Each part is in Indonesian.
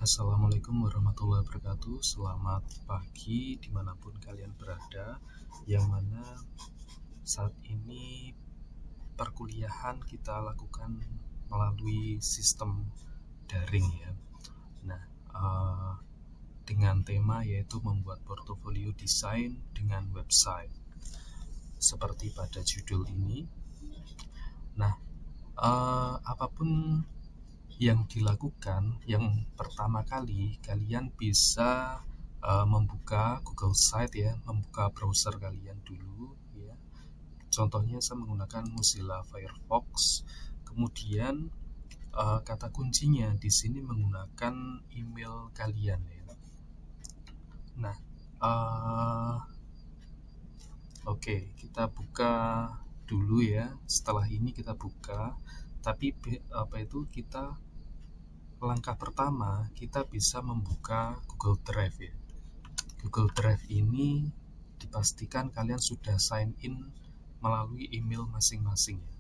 Assalamualaikum warahmatullahi wabarakatuh. Selamat pagi dimanapun kalian berada, yang mana saat ini perkuliahan kita lakukan melalui sistem daring ya. Nah, dengan tema yaitu membuat portofolio desain dengan website seperti pada judul ini. Nah, apapun yang dilakukan, yang pertama kali kalian bisa membuka Google Site ya, membuka browser kalian dulu ya. Contohnya saya menggunakan Mozilla Firefox. Kemudian kata kuncinya di sini menggunakan email kalian ya. Nah, oke, kita buka dulu ya. Setelah ini kita buka, tapi kita langkah pertama kita bisa membuka Google Drive ya. Google Drive ini dipastikan kalian sudah sign in melalui email masing-masing ya.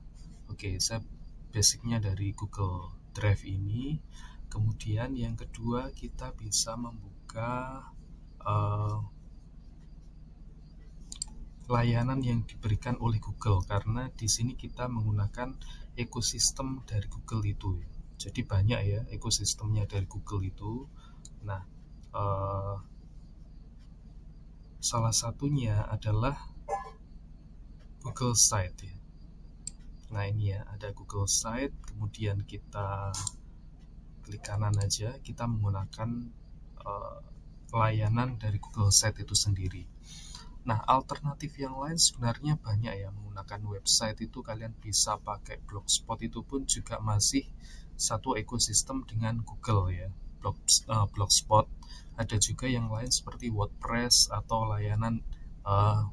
Oke, saya basicnya dari Google Drive ini. Kemudian yang kedua kita bisa membuka layanan yang diberikan oleh Google, karena di sini kita menggunakan ekosistem dari Google itu ya. Jadi banyak ya ekosistemnya dari Google itu. Nah, salah satunya adalah Google Site ya. Nah ini ya, ada Google Site. Kemudian kita klik kanan aja, kita menggunakan layanan dari Google Site itu sendiri. Nah, alternatif yang lain sebenarnya banyak ya. Menggunakan website itu kalian bisa pakai Blogspot, itu pun juga masih satu ekosistem dengan Google ya. Blogspot. Ada juga yang lain seperti WordPress atau layanan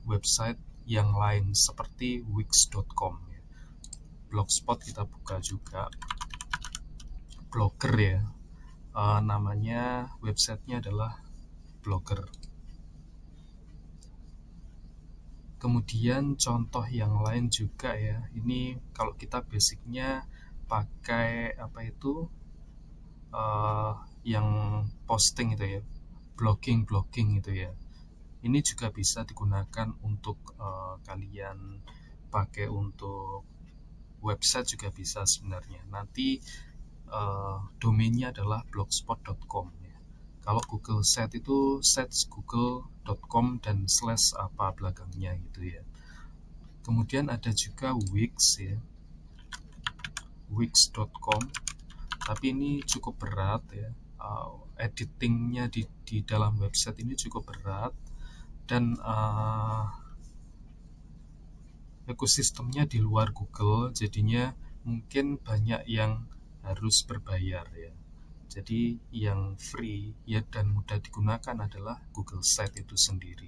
website yang lain seperti Wix.com ya. Blogspot kita buka juga. Blogger ya. Namanya websitenya adalah Blogger. Kemudian contoh yang lain juga ya. Ini kalau kita basicnya pakai yang posting itu ya, blogging itu ya. Ini juga bisa digunakan untuk kalian pakai untuk website juga bisa sebenarnya. Nanti domainnya adalah blogspot.com ya. Kalau Google Site itu google.com dan / apa belakangnya gitu ya. Kemudian ada juga Wix ya, wix.com, tapi ini cukup berat ya. Editingnya di dalam website ini cukup berat, dan ekosistemnya di luar Google, jadinya mungkin banyak yang harus berbayar ya. Jadi yang free ya dan mudah digunakan adalah Google Site itu sendiri.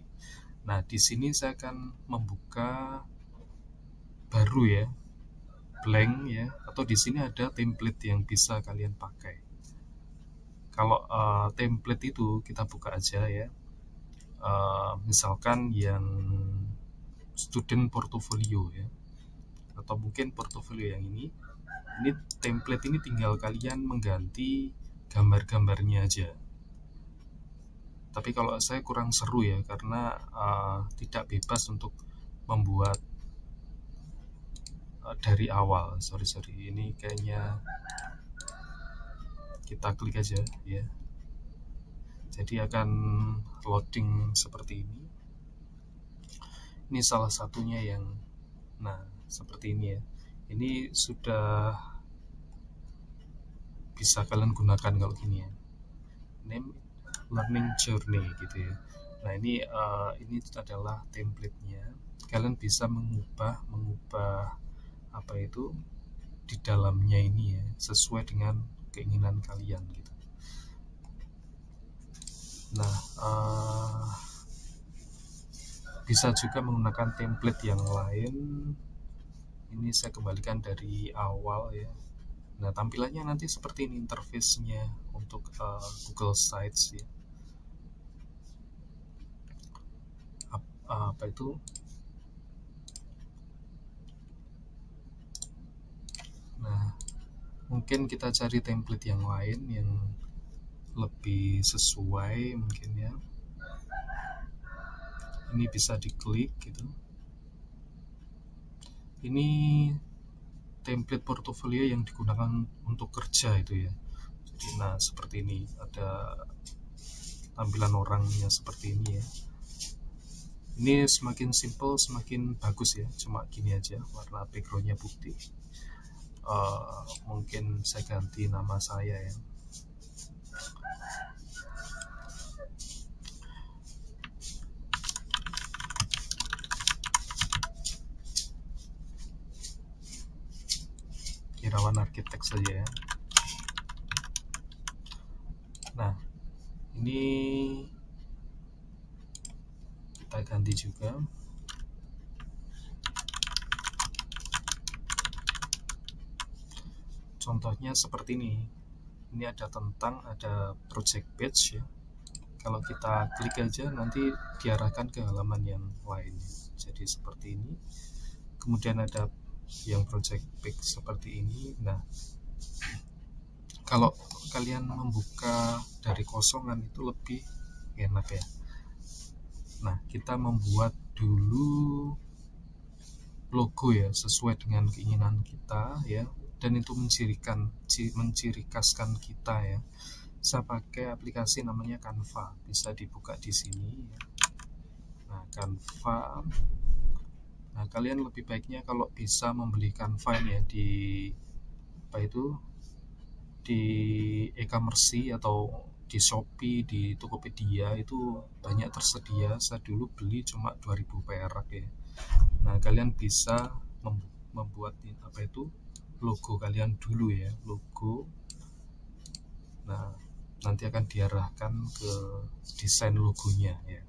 Nah, di sini saya akan membuka baru ya, blank ya, atau di sini ada template yang bisa kalian pakai. Kalau template itu kita buka aja ya. Misalkan yang student portfolio ya, atau mungkin portfolio yang ini template ini tinggal kalian mengganti gambar-gambarnya aja. Tapi kalau saya kurang seru ya, karena tidak bebas untuk membuat dari awal. Sorry, ini kayaknya kita klik aja ya. Jadi akan loading seperti ini. Ini salah satunya yang, nah seperti ini ya. Ini sudah bisa kalian gunakan kalau gini ya. Name learning journey gitu ya. Nah ini adalah template-nya. Kalian bisa mengubah di dalamnya ini ya, sesuai dengan keinginan kalian gitu. Nah, bisa juga menggunakan template yang lain. Ini saya kembalikan dari awal ya. Nah, tampilannya nanti seperti ini interface-nya untuk Google Sites ya. Nah, mungkin kita cari template yang lain yang lebih sesuai mungkin ya. Ini bisa diklik gitu. Ini template portofolio yang digunakan untuk kerja itu ya. Jadi nah seperti ini, ada tampilan orangnya seperti ini ya. Ini semakin simple semakin bagus ya, cuma gini aja, warna backgroundnya putih. Mungkin saya ganti nama saya ya. Irawan Arsitek saja ya. Nah ini kita ganti juga. Contohnya seperti ini. Ini ada project page ya. Kalau kita klik aja nanti diarahkan ke halaman yang lain. Jadi seperti ini. Kemudian ada yang project page seperti ini. Nah, kalau kalian membuka dari kosongan itu lebih enak ya. Nah, kita membuat dulu logo ya sesuai dengan keinginan kita ya, dan itu menciri khaskan kita ya. Saya pakai aplikasi namanya Canva, bisa dibuka di sini ya. Nah, Canva. Nah, kalian lebih baiknya kalau bisa membeli Canva ya di di e-commerce atau di Shopee, di Tokopedia itu banyak tersedia. Saya dulu beli cuma 2000 perak ya. Nah, kalian bisa membuat logo kalian dulu ya, logo. Nah, nanti akan diarahkan ke desain logonya ya.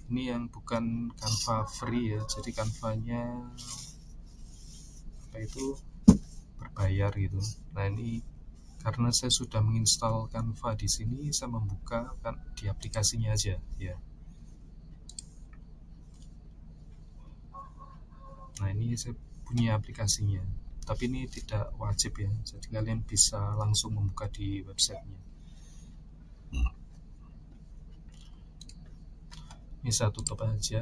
Ini yang bukan Canva free ya, jadi Canvanya berbayar gitu. Nah, ini karena saya sudah menginstal Canva di sini, saya membuka kan di aplikasinya aja ya. Nah, ini saya punya aplikasinya, tapi ini tidak wajib ya, jadi kalian bisa langsung membuka di websitenya. Ini saya tutup aja.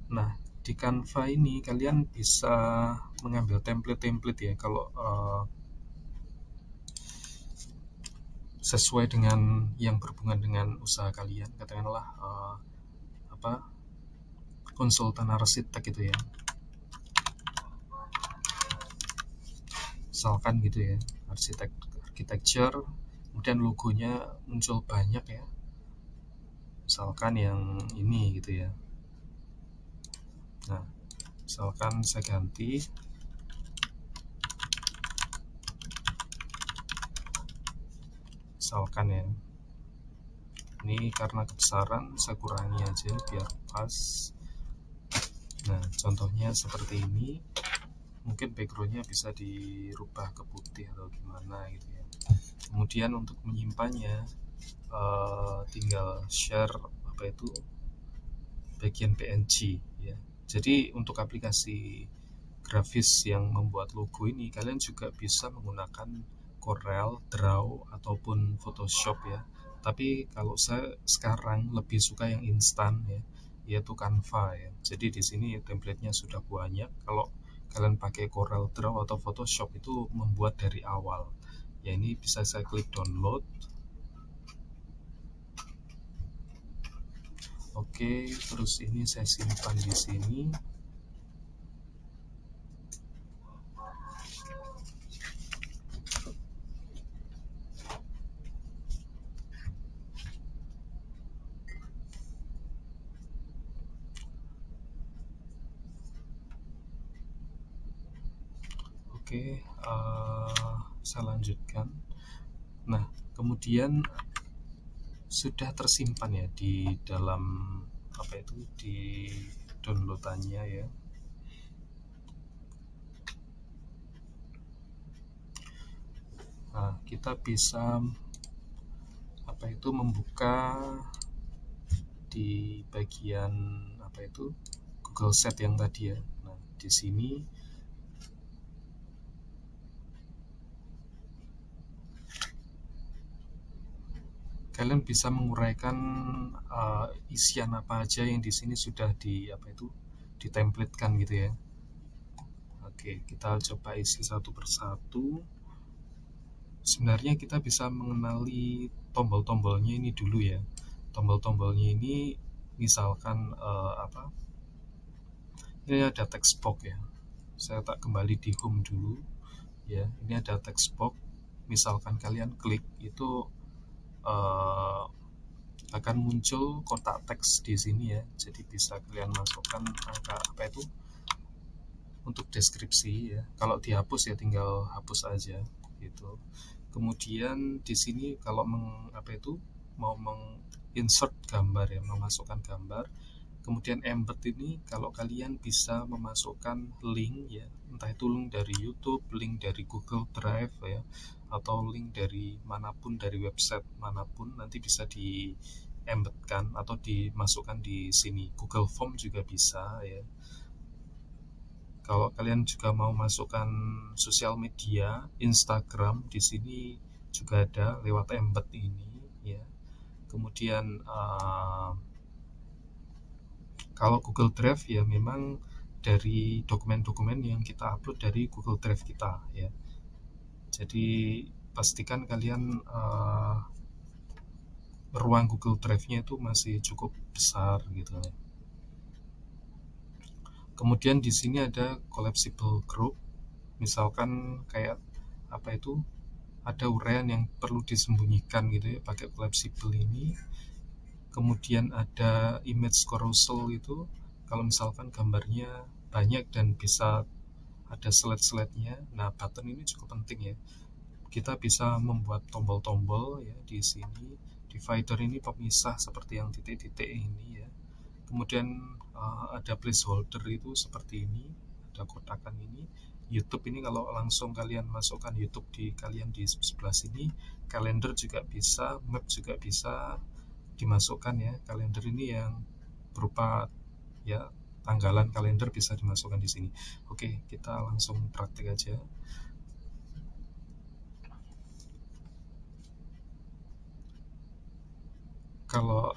Nah, di Canva ini kalian bisa mengambil template ya, kalau sesuai dengan yang berhubungan dengan usaha kalian, katakanlah konsultan arsitek gitu ya, misalkan gitu ya, architecture, kemudian logonya muncul banyak ya, misalkan yang ini gitu ya. Nah, misalkan saya ganti, misalkan ya, ini karena kebesaran saya kurangi aja biar pas. Nah, contohnya seperti ini. Mungkin backgroundnya bisa dirubah ke putih atau gimana gitu ya. Kemudian untuk menyimpannya tinggal share bagian PNG ya. Jadi untuk aplikasi grafis yang membuat logo ini kalian juga bisa menggunakan Corel, Draw ataupun Photoshop ya. Tapi kalau saya sekarang lebih suka yang instan ya, yaitu Canva ya. Jadi di sini template-nya sudah banyak. Kalau kalian pakai Corel Draw atau Photoshop itu membuat dari awal. Ya, ini bisa saya klik download. Oke, terus ini saya simpan di sini. Oke, saya lanjutkan. Nah, kemudian sudah tersimpan ya di dalam di downloadannya ya. Nah, kita bisa membuka di bagian Google Set yang tadi ya. Nah, di sini kalian bisa menguraikan isian apa aja yang di sini sudah ditemplatkan gitu ya. Oke, kita coba isi satu persatu. Sebenarnya kita bisa mengenali tombol-tombolnya ini dulu ya. Tombol-tombolnya ini misalkan ini ada text box ya. Saya tak kembali di home dulu ya. Ini ada text box. Misalkan kalian klik itu akan muncul kotak teks di sini ya. Jadi bisa kalian masukkan angka untuk deskripsi ya. Kalau dihapus ya tinggal hapus aja gitu. Kemudian di sini kalau mau menginsert gambar ya, memasukkan gambar. Kemudian embed ini kalau kalian bisa memasukkan link ya, entah itu link dari YouTube, link dari Google Drive ya, atau link dari manapun, dari website manapun, nanti bisa diembedkan atau dimasukkan di sini. Google Form juga bisa ya. Kalau kalian juga mau masukkan sosial media, Instagram di sini juga ada lewat embed ini ya. Kemudian kalau Google Drive ya memang dari dokumen-dokumen yang kita upload dari Google Drive kita ya. Jadi pastikan kalian ruang Google Drive-nya itu masih cukup besar gitu ya. Kemudian di sini ada collapsible group, misalkan kayak ada uraian yang perlu disembunyikan gitu ya pakai collapsible ini. Kemudian ada image carousel itu, kalau misalkan gambarnya banyak dan bisa ada slide-slide-nya. Nah, button ini cukup penting ya. Kita bisa membuat tombol-tombol ya di sini. Divider ini pemisah seperti yang titik-titik ini ya. Kemudian ada placeholder itu seperti ini, ada kotakan ini. YouTube ini kalau langsung kalian masukkan YouTube kalian di sebelah sini. Kalender juga bisa, map juga bisa dimasukkan ya. Kalender ini yang berupa ya tanggalan kalender bisa dimasukkan di sini. Oke, kita langsung praktik aja. Kalau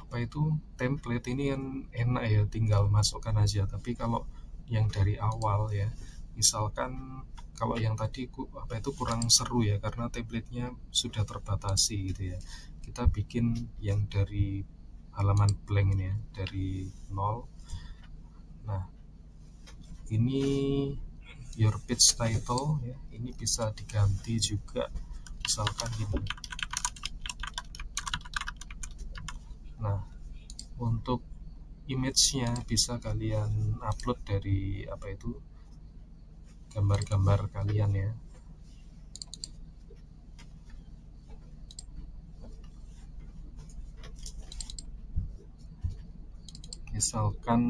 template ini kan enak ya, tinggal masukkan aja. Tapi kalau yang dari awal ya, misalkan kalau yang tadi kurang seru ya, karena templatenya sudah terbatasi gitu ya. Kita bikin yang dari halaman blank ini ya, dari nol. Nah, ini your page title ya, ini bisa diganti juga, misalkan gini. Nah, untuk image-nya bisa kalian upload dari gambar-gambar kalian ya. Misalkan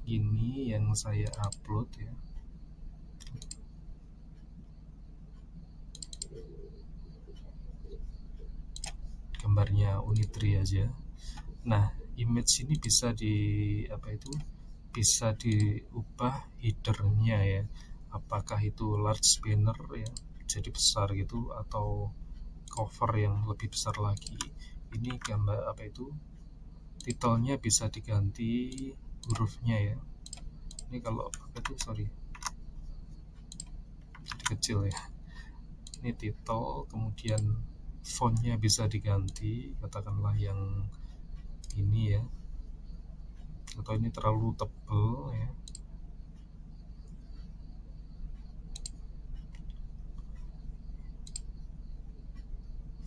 ini yang saya upload ya. Gambarnya Unitri aja. Nah, image ini bisa bisa diubah headernya ya. Apakah itu large banner ya, jadi besar gitu, atau cover yang lebih besar lagi. Ini gambar titelnya bisa diganti hurufnya ya. Ini kalau jadi kecil ya. Ini titel, kemudian fontnya bisa diganti, katakanlah yang ini ya, atau ini terlalu tebal ya.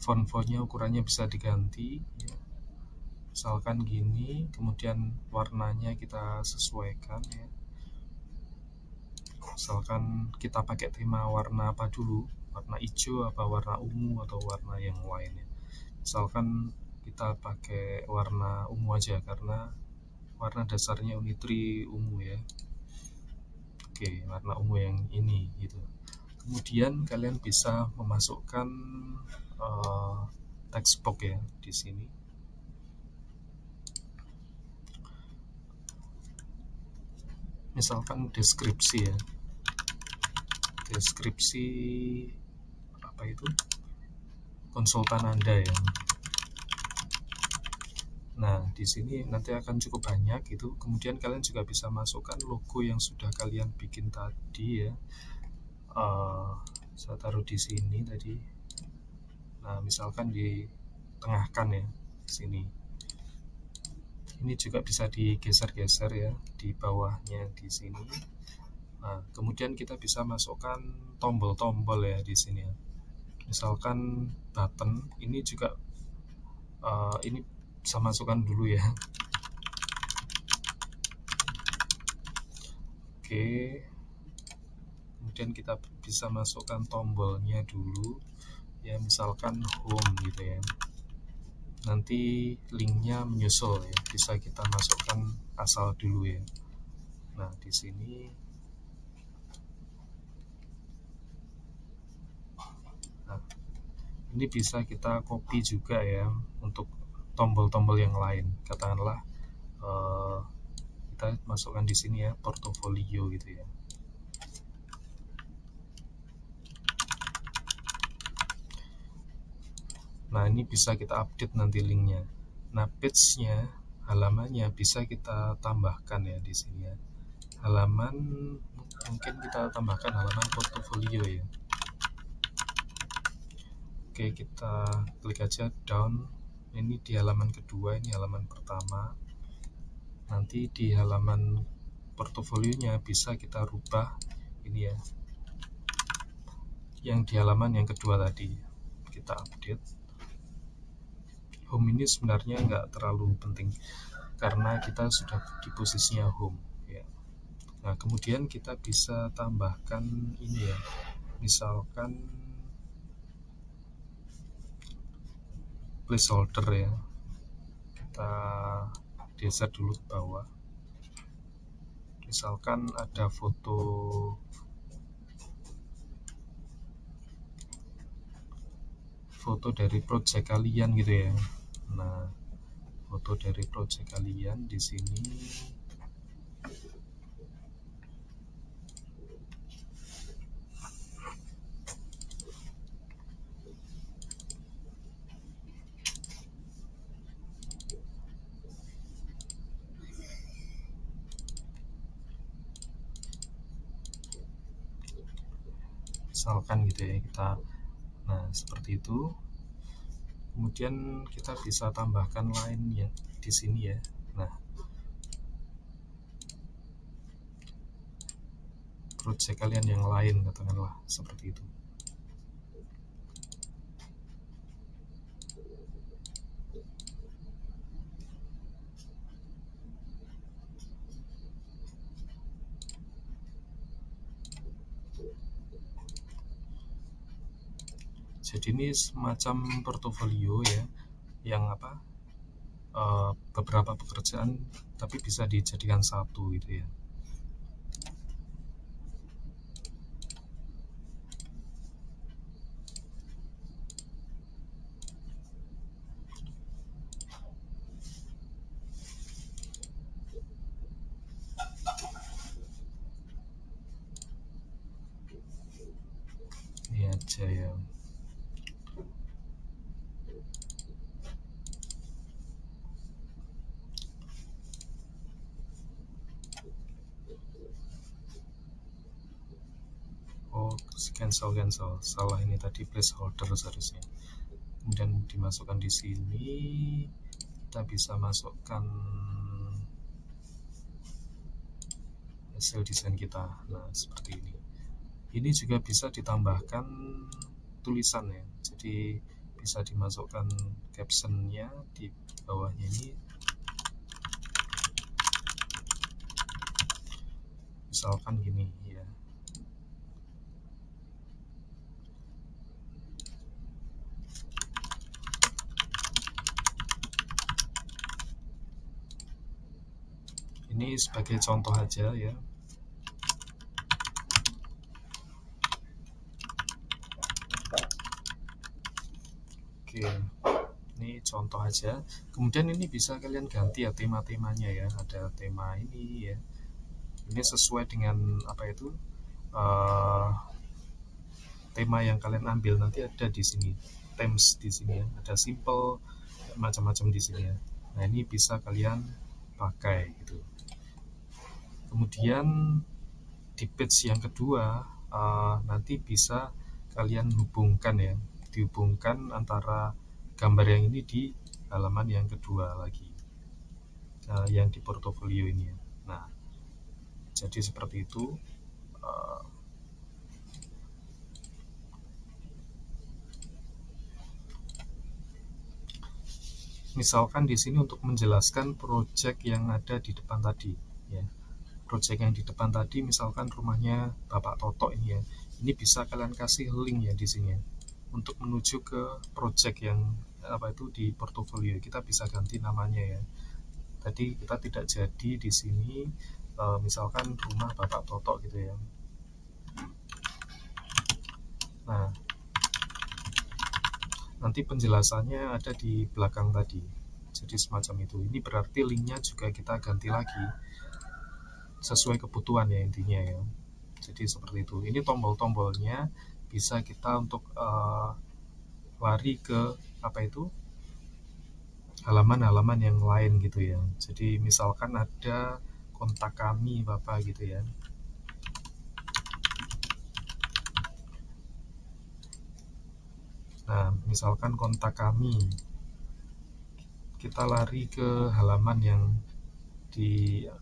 Font-fontnya ukurannya bisa diganti ya. Misalkan gini, kemudian warnanya kita sesuaikan ya. Misalkan kita pakai tema warna apa dulu, warna hijau apa warna ungu atau warna yang lainnya. Misalkan kita pakai warna ungu aja karena warna dasarnya Unitri ungu ya. Oke, warna ungu yang ini gitu. Kemudian kalian bisa memasukkan text box ya di sini. Misalkan deskripsi ya. Deskripsi konsultan Anda ya. Nah, di sini nanti akan cukup banyak itu. Kemudian kalian juga bisa masukkan logo yang sudah kalian bikin tadi ya. Saya taruh di sini tadi. Nah, misalkan di tengahkan ya, sini. Ini juga bisa digeser-geser ya di bawahnya di sini. Nah, kemudian kita bisa masukkan tombol-tombol ya di sini ya. Misalkan button ini juga ini bisa masukkan dulu ya. Oke. Kemudian kita bisa masukkan tombolnya dulu ya, misalkan home gitu ya. Nanti linknya menyusul ya, bisa kita masukkan asal dulu ya. Nah, di sini ini bisa kita copy juga ya untuk tombol-tombol yang lain. Katakanlah kita masukkan di sini ya, portofolio gitu ya. Nah, ini bisa kita update nanti linknya. Nah, page-nya, halamannya bisa kita tambahkan ya di sini ya. Halaman mungkin kita tambahkan halaman portofolio ya. Oke, kita klik aja down. Ini di halaman kedua, ini halaman pertama. Nanti di halaman portofolionya bisa kita rubah ini ya, yang di halaman yang kedua tadi kita update. Home ini sebenarnya nggak terlalu penting karena kita sudah di posisinya home ya. Nah, kemudian kita bisa tambahkan ini ya, misalkan placeholder ya. Kita geser dulu ke bawah. Misalkan ada foto dari project kalian gitu ya. Nah, foto dari project kalian di sini. Misalkan gitu ya, kita nah seperti itu. Kemudian kita bisa tambahkan lain ya di sini ya. Nah, project kalian yang lain katakanlah seperti itu. Jadi ini semacam portofolio ya, yang beberapa pekerjaan tapi bisa dijadikan satu gitu ya. Ini aja ya. Oh, cancel, salah, ini tadi placeholder seharusnya. Kemudian dimasukkan di sini, kita bisa masukkan hasil desain kita. Nah, seperti ini. Ini juga bisa ditambahkan tulisan ya, jadi bisa dimasukkan captionnya di bawahnya ini. Misalkan gini ya. Ini sebagai contoh aja ya. Oke, ini contoh aja. Kemudian ini bisa kalian ganti ya tema-temanya ya. Ada tema ini ya. Ini sesuai dengan tema yang kalian ambil. Nanti ada di sini themes di sini ya. Ada simple, macam-macam di sini ya. Nah, ini bisa kalian pakai gitu. Kemudian di page yang kedua, nanti bisa kalian hubungkan ya, dihubungkan antara gambar yang ini di halaman yang kedua lagi, yang di portofolio ini ya. Nah, jadi seperti itu. Misalkan di sini untuk menjelaskan project yang ada di depan tadi ya. Project yang di depan tadi misalkan rumahnya Bapak Toto ini ya. Ini bisa kalian kasih link ya di sini ya. Untuk menuju ke project yang itu di portofolio, kita bisa ganti namanya ya. Tadi kita tidak jadi di sini, misalkan rumah Bapak Toto gitu ya. Nah, nanti penjelasannya ada di belakang tadi. Jadi semacam itu. Ini berarti linknya juga kita ganti lagi sesuai kebutuhan ya intinya ya. Jadi seperti itu. Ini tombol-tombolnya bisa kita untuk lari ke halaman-halaman yang lain gitu ya. Jadi misalkan ada kontak kami Bapak gitu ya. Nah, misalkan kontak kami, kita lari ke halaman yang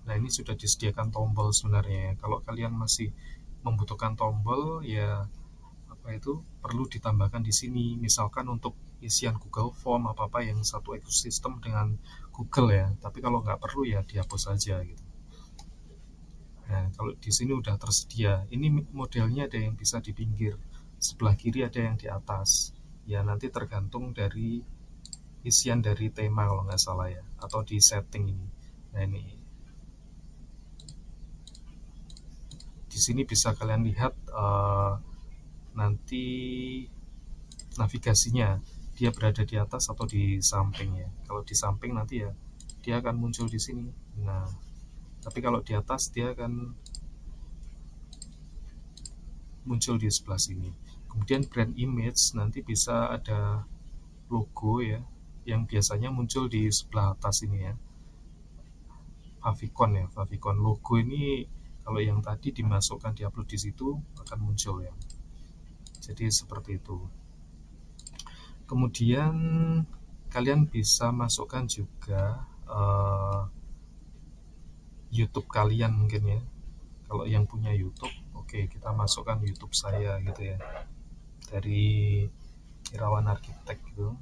nah ini sudah disediakan tombol sebenarnya ya. Kalau kalian masih membutuhkan tombol ya perlu ditambahkan di sini. Misalkan untuk isian Google Form apa yang satu ekosistem dengan Google ya. Tapi kalau nggak perlu ya dihapus saja gitu. Nah, kalau di sini udah tersedia. Ini modelnya ada yang bisa di pinggir, sebelah kiri ada yang di atas. Ya nanti tergantung dari isian dari tema kalau nggak salah ya, atau di setting ini. Nah ini di sini bisa kalian lihat nanti navigasinya, dia berada di atas atau di samping ya. Kalau di samping nanti ya dia akan muncul di sini. Nah, tapi kalau di atas dia akan muncul di sebelah sini. Kemudian brand image nanti bisa ada logo ya, yang biasanya muncul di sebelah atas ini ya. Favicon ya, Favicon logo ini kalau yang tadi dimasukkan diupload di situ akan muncul ya. Jadi seperti itu. Kemudian kalian bisa masukkan juga YouTube kalian mungkin ya. Kalau yang punya YouTube, oke, kita masukkan YouTube saya gitu ya. Dari Irawan Arsitek gitu.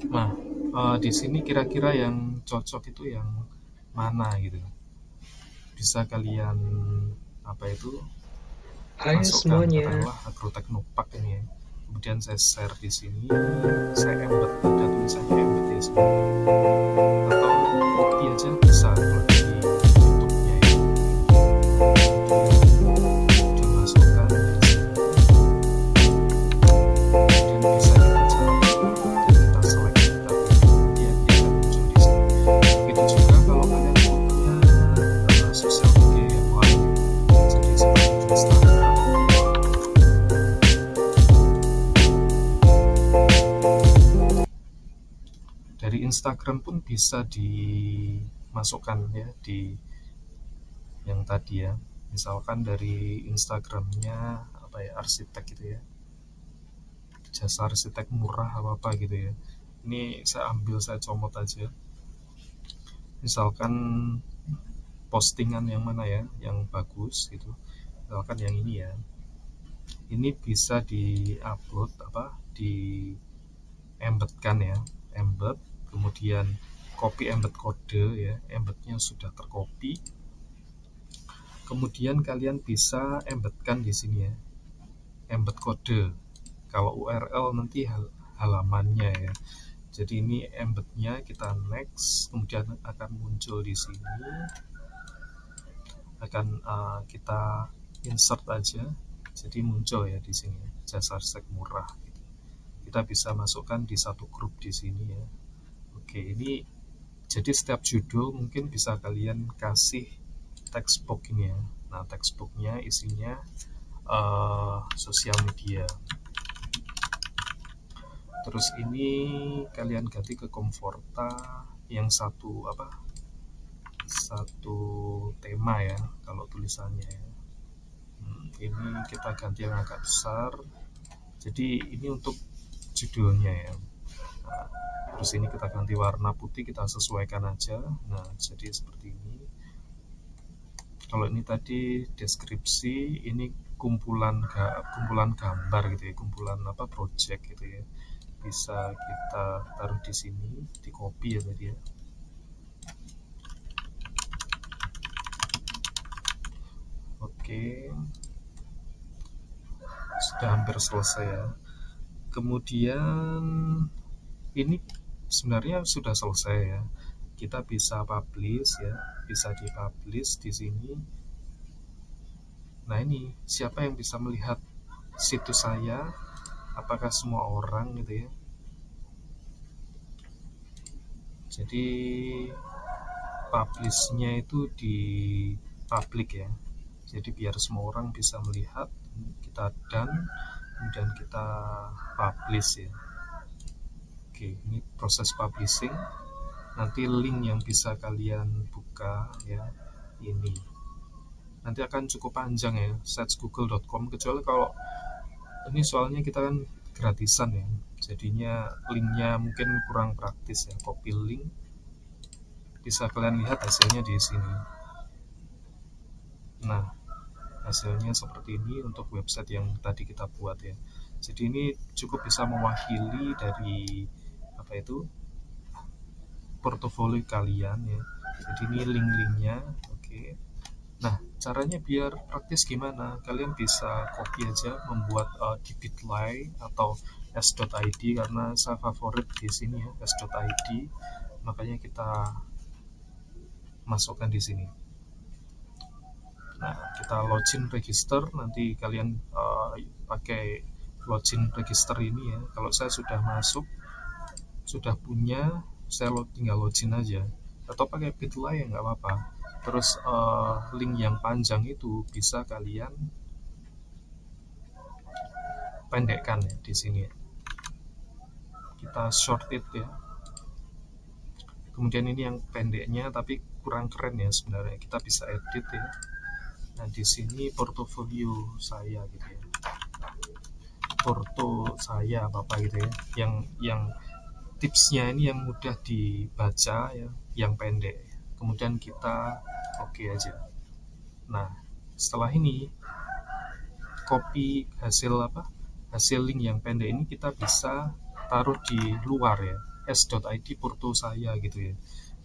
Nah, di sini kira-kira yang cocok itu yang mana gitu. Bisa kalian Hai masukkan, semuanya. katakanlah Agroteknopark ini ya. Kemudian saya share di sini, saya embed, ada tulisannya embed di sini. Atau copy aja bisa kalau di YouTube-nya ya. Kemudian masukkan di sini. Kemudian bisa kita cari dan kita select, kita pilih, dia akan muncul di sini. Begitu juga kalau kalian punya sosial media yang lain, jadi seperti Instagram. Dari Instagram pun bisa dimasukkan ya di yang tadi ya. Misalkan dari Instagramnya arsitek gitu ya, jasa arsitek murah apa gitu ya. Ini saya ambil, saya comot aja. Misalkan postingan yang mana ya yang bagus gitu, misalkan yang ini ya. Ini bisa di-upload di embedkan ya, embed, kemudian copy embed kode ya, embednya sudah tercopy. Kemudian kalian bisa embedkan di sini ya, embed kode. Kalau URL nanti halamannya ya. Jadi ini embednya, kita next, kemudian akan muncul di sini. Akan kita insert aja, jadi muncul ya di sini jasa arsitek murah. Kita bisa masukkan di satu grup di sini ya. Oke, ini jadi setiap judul mungkin bisa kalian kasih textbook ini ya. Nah, textbooknya isinya sosial media. Terus ini kalian ganti ke Comforta yang satu satu tema ya kalau tulisannya ya. Ini kita ganti yang agak besar. Jadi ini untuk judulnya ya. Nah, terus ini kita ganti warna putih, kita sesuaikan aja. Nah, jadi seperti ini. Kalau ini tadi deskripsi, ini kumpulan gambar gitu ya, kumpulan project gitu ya. Bisa kita taruh di sini, di copy ya tadi ya. Oke, sudah hampir selesai ya. Kemudian ini sebenarnya sudah selesai ya. Kita bisa publish ya, bisa dipublish di sini. Nah ini siapa yang bisa melihat situs saya? Apakah semua orang gitu ya? Jadi publishnya itu di public ya. Jadi biar semua orang bisa melihat. Kita done, kemudian kita publish ya. Oke, ini proses publishing. Nanti link yang bisa kalian buka ya ini. Nanti akan cukup panjang ya, searchgoogle.com, kecuali kalau ini soalnya kita kan gratisan ya. Jadinya linknya mungkin kurang praktis ya. Copy link, bisa kalian lihat hasilnya di sini. Nah, hasilnya seperti ini untuk website yang tadi kita buat ya. Jadi ini cukup bisa mewakili dari portofolio kalian ya. Jadi ini link-linknya. Oke. Nah, caranya biar praktis gimana? Kalian bisa copy aja, membuat di Bitly atau s.id, karena saya favorit di sini ya, s.id. Makanya kita masukkan di sini. Nah, kita login register, nanti kalian pakai login register ini ya. Kalau saya sudah masuk, sudah punya, saya tinggal login aja. Atau pakai Bitly ya nggak apa-apa. Terus link yang panjang itu bisa kalian pendekkan ya di sini. Kita short it ya. Kemudian ini yang pendeknya tapi kurang keren ya sebenarnya. Kita bisa edit ya. Nah, di sini portofolio saya gitu ya. Porto saya apa gitu ya. Yang tipsnya ini yang mudah dibaca ya, yang pendek. Kemudian kita oke aja. Nah, setelah ini copy hasil link yang pendek ini kita bisa taruh di luar ya, s.id porto saya gitu ya.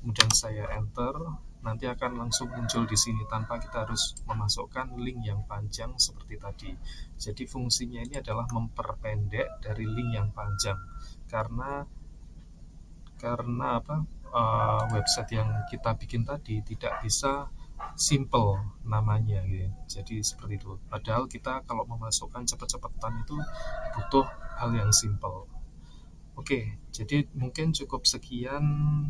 Kemudian saya enter, nanti akan langsung muncul di sini tanpa kita harus memasukkan link yang panjang seperti tadi. Jadi fungsinya ini adalah memperpendek dari link yang panjang, karena website yang kita bikin tadi tidak bisa simple namanya gitu. Jadi seperti itu. Padahal kita kalau memasukkan cepet-cepetan itu butuh hal yang simple. Oke, jadi mungkin cukup sekian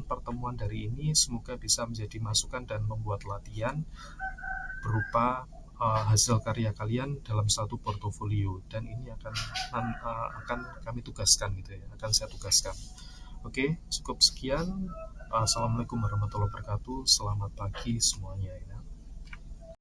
pertemuan dari ini. Semoga bisa menjadi masukan dan membuat latihan berupa hasil karya kalian dalam satu portofolio. Dan ini akan kami tugaskan gitu ya. Akan saya tugaskan. Oke, cukup sekian. Assalamualaikum warahmatullahi wabarakatuh. Selamat pagi semuanya ya.